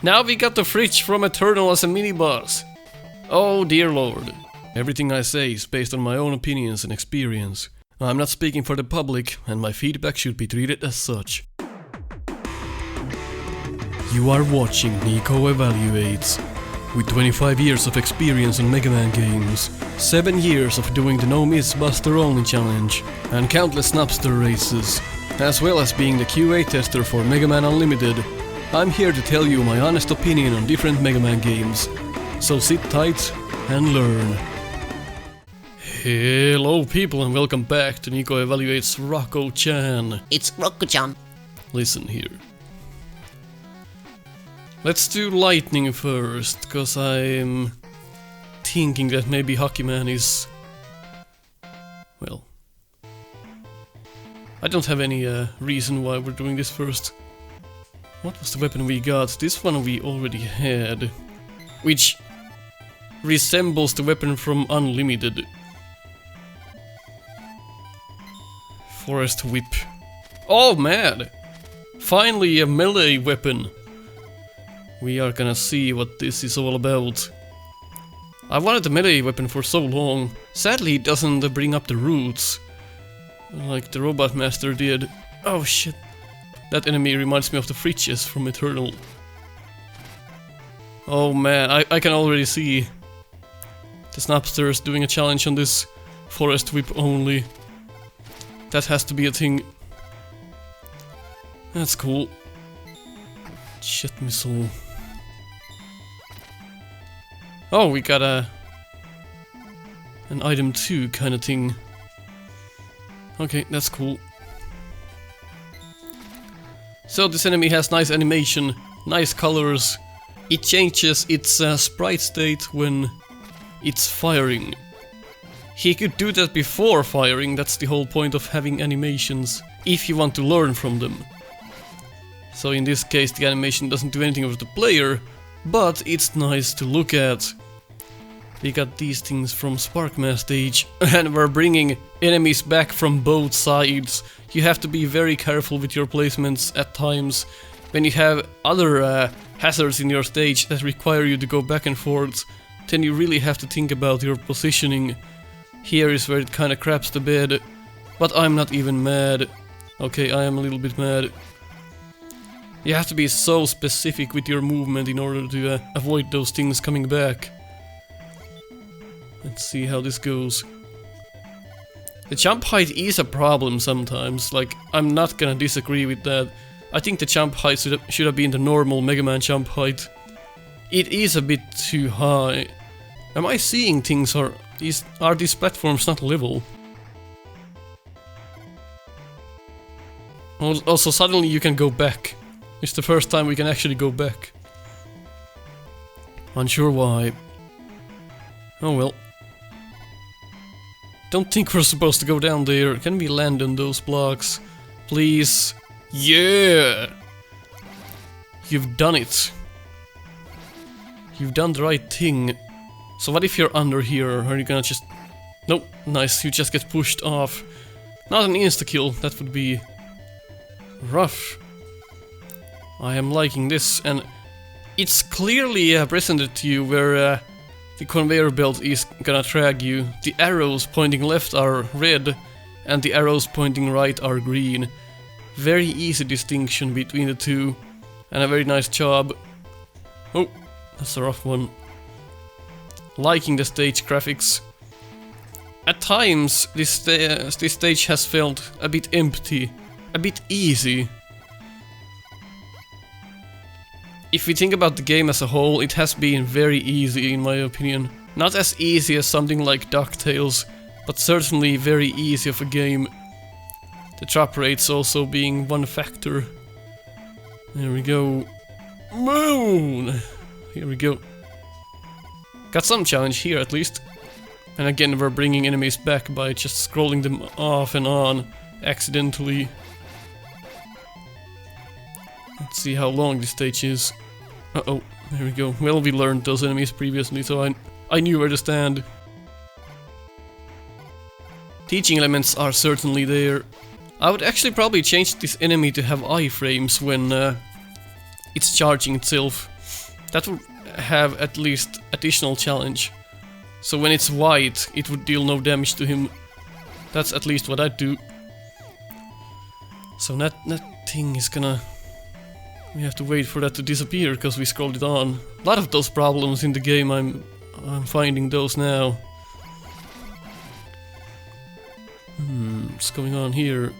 Now we got the fridge from Eternal as a mini-boss. Oh dear lord. Everything I say is based on my own opinions and experience. I'm not speaking for the public, and my feedback should be treated as such. You are watching Nico Evaluates. With 25 years of experience on Mega Man games, 7 years of doing the No Miss Buster Only challenge, and countless Snupster Races, as well as being the QA tester for Mega Man Unlimited, I'm here to tell you my honest opinion on different Mega Man games. So sit tight and learn. Hello people and welcome back to Nico Evaluates Rokko-chan. It's Rokko-chan. Listen here. Let's do lightning first, cause I'm thinking that maybe Hockey Man is... well... I don't have any reason why we're doing this first. What was the weapon we got? This one we already had, which resembles the weapon from Unlimited. Forest Whip. Oh man! Finally a melee weapon! We are gonna see what this is all about. I wanted a melee weapon for so long. Sadly it doesn't bring up the roots, like the Robot Master did. Oh shit. That enemy reminds me of the fridges from Eternal. Oh man, I can already see the Snupsters doing a challenge on this Forest Whip only. That has to be a thing. That's cool. Shit missile. Oh, we got an item 2 kind of thing. Okay, that's cool. So this enemy has nice animation, nice colors. It changes its sprite state when it's firing. He could do that before firing, that's the whole point of having animations, if you want to learn from them. So in this case the animation doesn't do anything with the player, but it's nice to look at. We got these things from Sparkman stage, and we're bringing enemies back from both sides. You have to be very careful with your placements at times. When you have other hazards in your stage that require you to go back and forth, then you really have to think about your positioning. Here is where it kinda craps the bed, but I'm not even mad. Okay, I am a little bit mad. You have to be so specific with your movement in order to avoid those things coming back. Let's see how this goes. The jump height is a problem sometimes, like, I'm not gonna disagree with that. I think the jump height should have been the normal Mega Man jump height. It is a bit too high. Am I seeing things, or are these platforms not level? Also, suddenly you can go back. It's the first time we can actually go back. Unsure why. Oh well. Don't think we're supposed to go down there. Can we land on those blocks? Please? Yeah! You've done it. You've done the right thing. So what if you're under here? Are you gonna just... Nope, nice, you just get pushed off. Not an insta-kill, that would be... rough. I am liking this, and it's clearly presented to you where the conveyor belt is gonna drag you. The arrows pointing left are red, and the arrows pointing right are green. Very easy distinction between the two, and a very nice job. Oh, that's a rough one. Liking the stage graphics. At times, this stage has felt a bit empty, a bit easy. If we think about the game as a whole, it has been very easy in my opinion. Not as easy as something like DuckTales, but certainly very easy of a game. The drop rates also being one factor. There we go. Moon! Here we go. Got some challenge here at least. And again we're bringing enemies back by just scrolling them off and on accidentally. Let's see how long this stage is. Uh-oh, there we go. Well, we learned those enemies previously, so I knew where to stand. Teaching elements are certainly there. I would actually probably change this enemy to have iframes when it's charging itself. That would have at least additional challenge. So when it's white, it would deal no damage to him. That's at least what I'd do. So that thing is gonna... We have to wait for that to disappear because we scrolled it on. A lot of those problems in the game, I'm finding those now. What's going on here?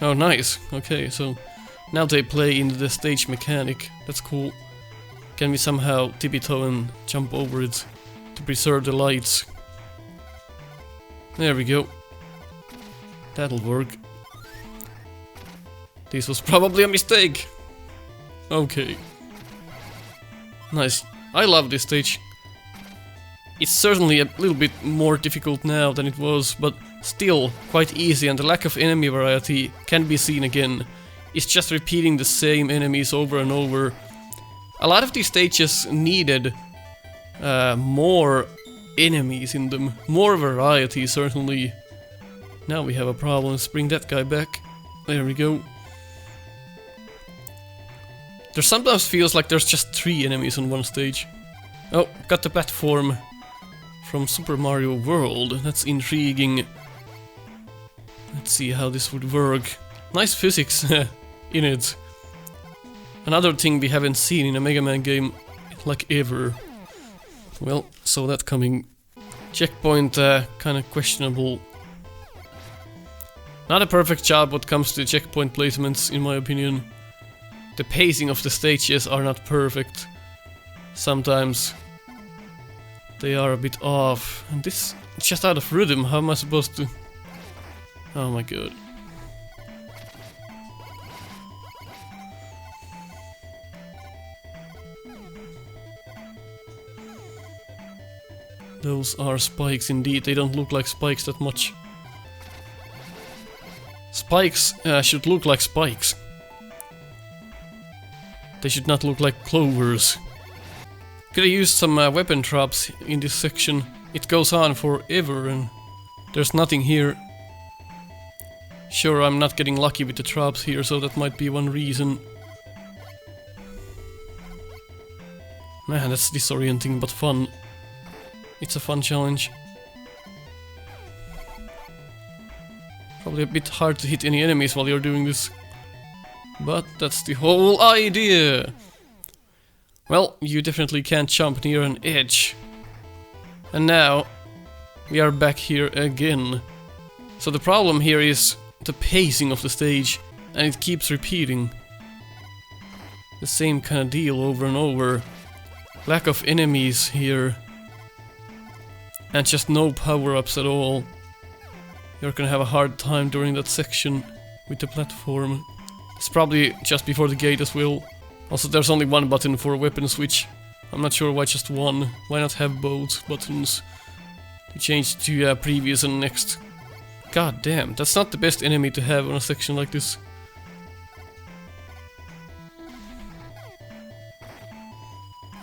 Oh, nice. Okay, so now they play into the stage mechanic. That's cool. Can we somehow tippy-toe and jump over it to preserve the lights? There we go. That'll work. This was probably a mistake. Okay. Nice. I love this stage. It's certainly a little bit more difficult now than it was, but still quite easy, and the lack of enemy variety can be seen again. It's just repeating the same enemies over and over. A lot of these stages needed more enemies in them, more variety certainly. Now we have a problem. Let's bring that guy back. There we go. There sometimes feels like there's just 3 enemies on one stage. Oh, got the platform from Super Mario World. That's intriguing. Let's see how this would work. Nice physics in it. Another thing we haven't seen in a Mega Man game like ever. Well, saw that coming. Checkpoint kinda questionable. Not a perfect job when it comes to checkpoint placements, in my opinion. The pacing of the stages are not perfect. Sometimes they are a bit off. And this is just out of rhythm. How am I supposed to... Oh my god. Those are spikes indeed. They don't look like spikes that much. Spikes should look like spikes. They should not look like clovers. Could have used some weapon traps in this section. It goes on forever and there's nothing here. Sure, I'm not getting lucky with the traps here, so that might be one reason. Man, that's disorienting but fun. It's a fun challenge. Probably a bit hard to hit any enemies while you're doing this. But that's the whole idea! Well, you definitely can't jump near an edge. And now, we are back here again. So the problem here is the pacing of the stage, and it keeps repeating. The same kind of deal over and over. Lack of enemies here. And just no power-ups at all. You're gonna have a hard time during that section with the platform. It's probably just before the gate as well. Also, there's only one button for a weapon switch. I'm not sure why just one. Why not have both buttons? To change to previous and next. God damn, that's not the best enemy to have on a section like this.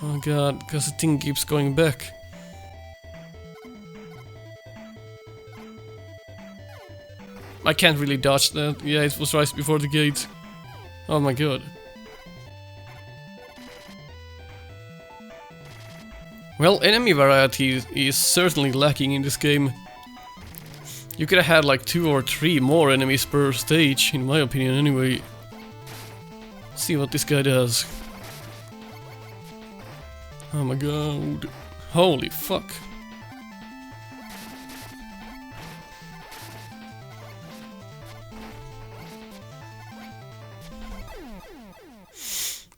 Oh god, because the thing keeps going back. I can't really dodge that. Yeah, it was right before the gate. Oh my god. Well, enemy variety is certainly lacking in this game. You could have had like 2 or 3 more enemies per stage, in my opinion anyway. Let's see what this guy does. Oh my god. Holy fuck.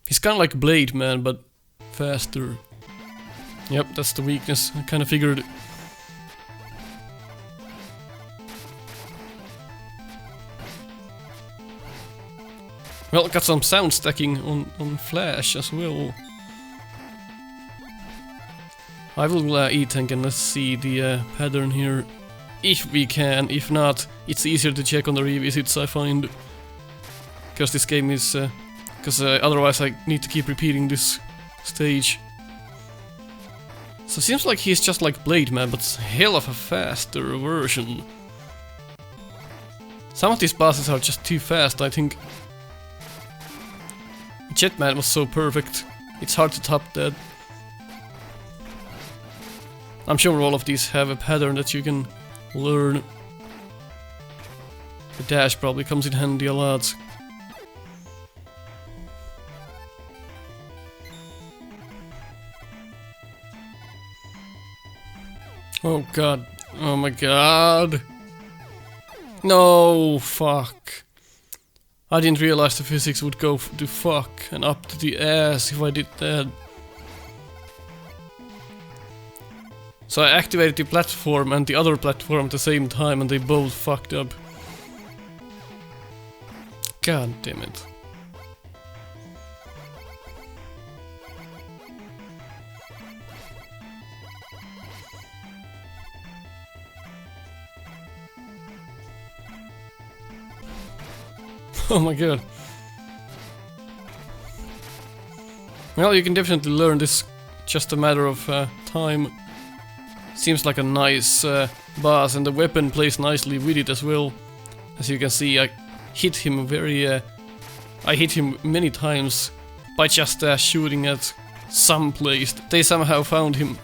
He's kinda like Blade Man, but faster. Yep, that's the weakness. I kinda figured. Well, got some sound stacking on Flash as well. I will E-tank and let's see the pattern here. If we can, if not, it's easier to check on the revisits, I find. Because this game is... Because otherwise I need to keep repeating this stage. So it seems like he's just like Blade Man, but hell of a faster version. Some of these bosses are just too fast, I think. Jetman was so perfect. It's hard to top that. I'm sure all of these have a pattern that you can learn. The dash probably comes in handy a lot. Oh god. Oh my god. No, fuck. I didn't realize the physics would go to fuck and up to the ass if I did that. So I activated the platform and the other platform at the same time and they both fucked up. God damn it. Oh my god. Well, you can definitely learn this, just a matter of time. Seems like a nice boss, and the weapon plays nicely with it as well. As you can see, I hit him I hit him many times by just shooting at some place. They somehow found him.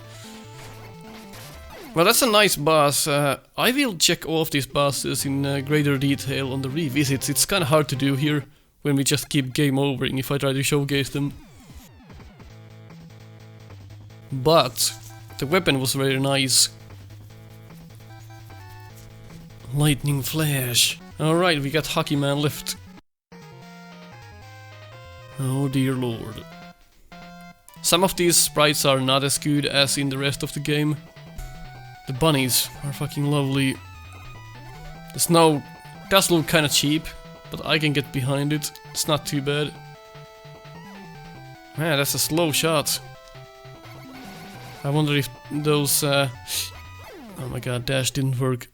Well, that's a nice boss. I will check all of these bosses in greater detail on the revisits. It's kinda hard to do here when we just keep game overing if I try to showcase them. But the weapon was very nice. Lightning Flash. Alright, we got Hockey Man left. Oh dear lord. Some of these sprites are not as good as in the rest of the game. The bunnies are fucking lovely. The snow does look kinda cheap, but I can get behind it. It's not too bad. Man, that's a slow shot. I wonder if those... oh my god, dash didn't work.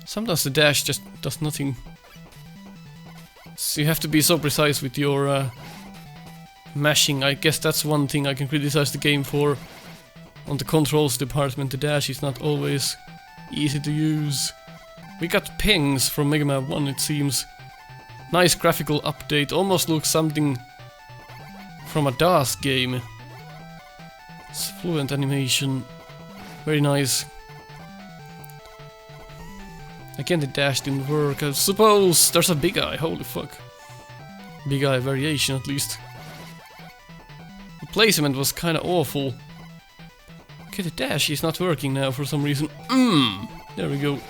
Sometimes the dash just does nothing. So you have to be so precise with your mashing. I guess that's one thing I can criticize the game for. On the controls department, the dash is not always easy to use. We got pings from Mega Man 1, it seems. Nice graphical update, almost looks something from a DOS game. It's fluent animation, very nice. Again, the dash didn't work. I suppose there's a big eye, holy fuck. Big eye variation at least. The placement was kinda awful. Okay, the dash is not working now for some reason. There we go.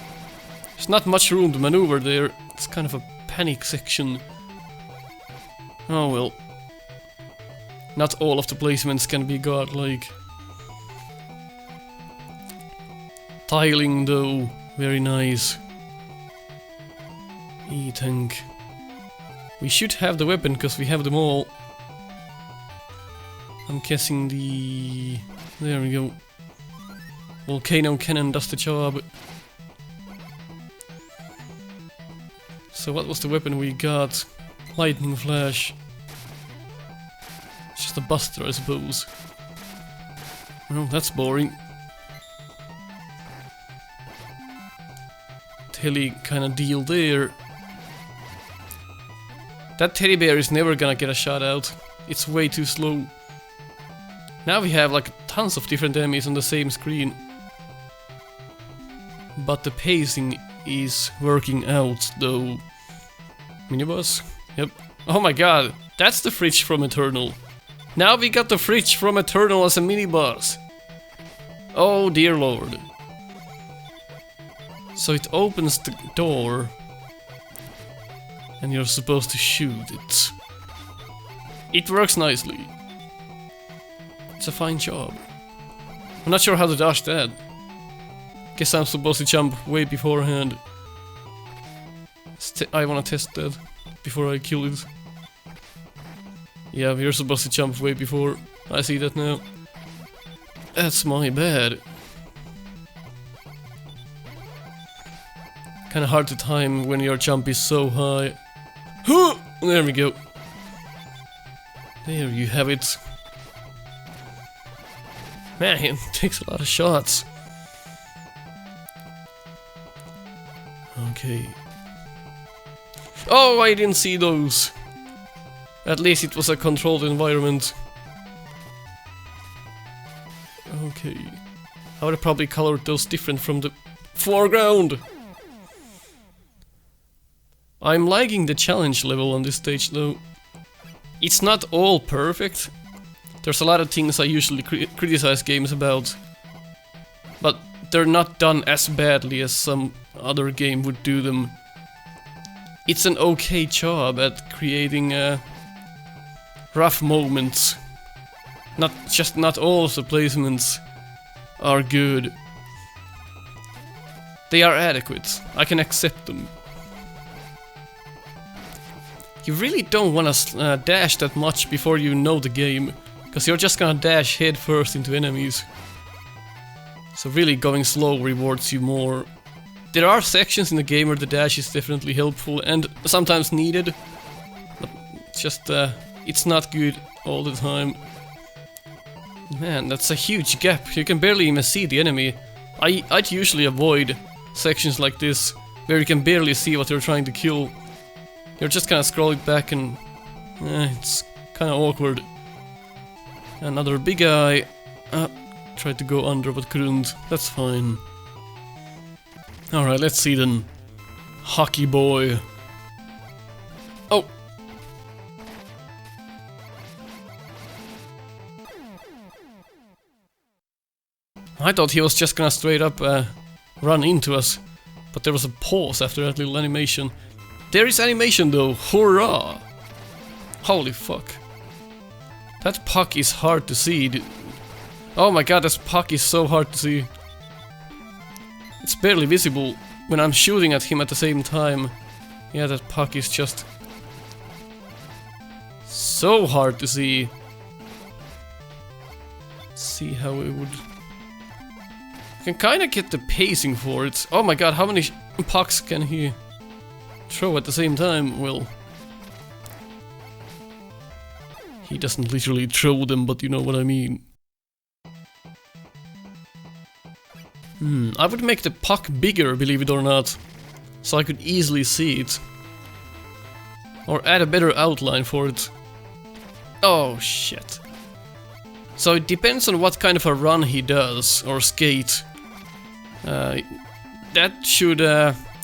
There's not much room to maneuver there. It's kind of a panic section. Oh well. Not all of the placements can be godlike. Tiling though, very nice. E-tank. We should have the weapon because we have them all. I'm guessing the... There we go. Volcano Cannon does the job. So what was the weapon we got? Lightning Flash. It's just a buster, I suppose. Well, that's boring. Telly kind of deal there. That teddy bear is never gonna get a shot out. It's way too slow. Now we have like tons of different enemies on the same screen. But the pacing is working out though. Miniboss? Yep. Oh my god, that's the fridge from Eternal. Now we got the fridge from Eternal as a mini-boss. Oh dear lord. So it opens the door and you're supposed to shoot it. It works nicely. It's a fine job. I'm not sure how to dodge that. Guess I'm supposed to jump way beforehand. I wanna test that before I kill it. Yeah, we're supposed to jump way before. I see that now. That's my bad. Kinda hard to time when your jump is so high. Huh! There we go. There you have it. Man, it takes a lot of shots. Okay. Oh, I didn't see those. At least it was a controlled environment. Okay. I would have probably colored those different from the foreground. I'm liking the challenge level on this stage though. It's not all perfect. There's a lot of things I usually criticize games about. But they're not done as badly as some other game would do them. It's an okay job at creating rough moments. Not all of the placements are good. They are adequate. I can accept them. You really don't want to dash that much before you know the game, because you're just gonna dash head first into enemies. So really going slow rewards you more. There are sections in the game where the dash is definitely helpful and sometimes needed, but just it's not good all the time. Man, that's a huge gap. You can barely even see the enemy. I'd usually avoid sections like this, where you can barely see what you're trying to kill. You're just kinda scrolling back and it's kinda awkward. Another big guy. Tried to go under but couldn't. That's fine. Alright, let's see then. Hockey boy. Oh! I thought he was just gonna straight up run into us, but there was a pause after that little animation. There is animation though, hurrah! Holy fuck. That puck is hard to see. Oh my god, this puck is so hard to see. It's barely visible when I'm shooting at him at the same time. Yeah, that puck is just so hard to see. Let's see how it would... I can kinda get the pacing for it. Oh my god, how many pucks can he throw at the same time? Well, he doesn't literally throw them, but you know what I mean. I would make the puck bigger, believe it or not, so I could easily see it. Or add a better outline for it. Oh shit. So it depends on what kind of a run he does, or skate. That should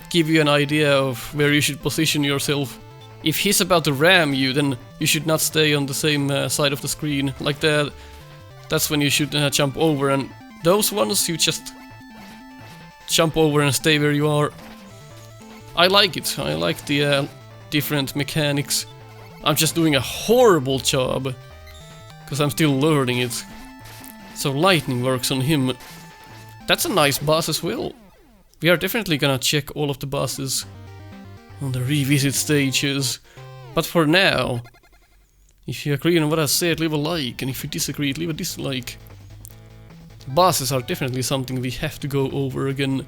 give you an idea of where you should position yourself. If he's about to ram you, then you should not stay on the same side of the screen like that. That's when you should jump over, and those ones you just jump over and stay where you are. I like it. I like the different mechanics. I'm just doing a horrible job because I'm still learning it. So lightning works on him. That's a nice boss as well. We are definitely gonna check all of the bosses on the revisit stages. But for now, if you agree on what I said, leave a like, and if you disagree, leave a dislike. Bosses are definitely something we have to go over again.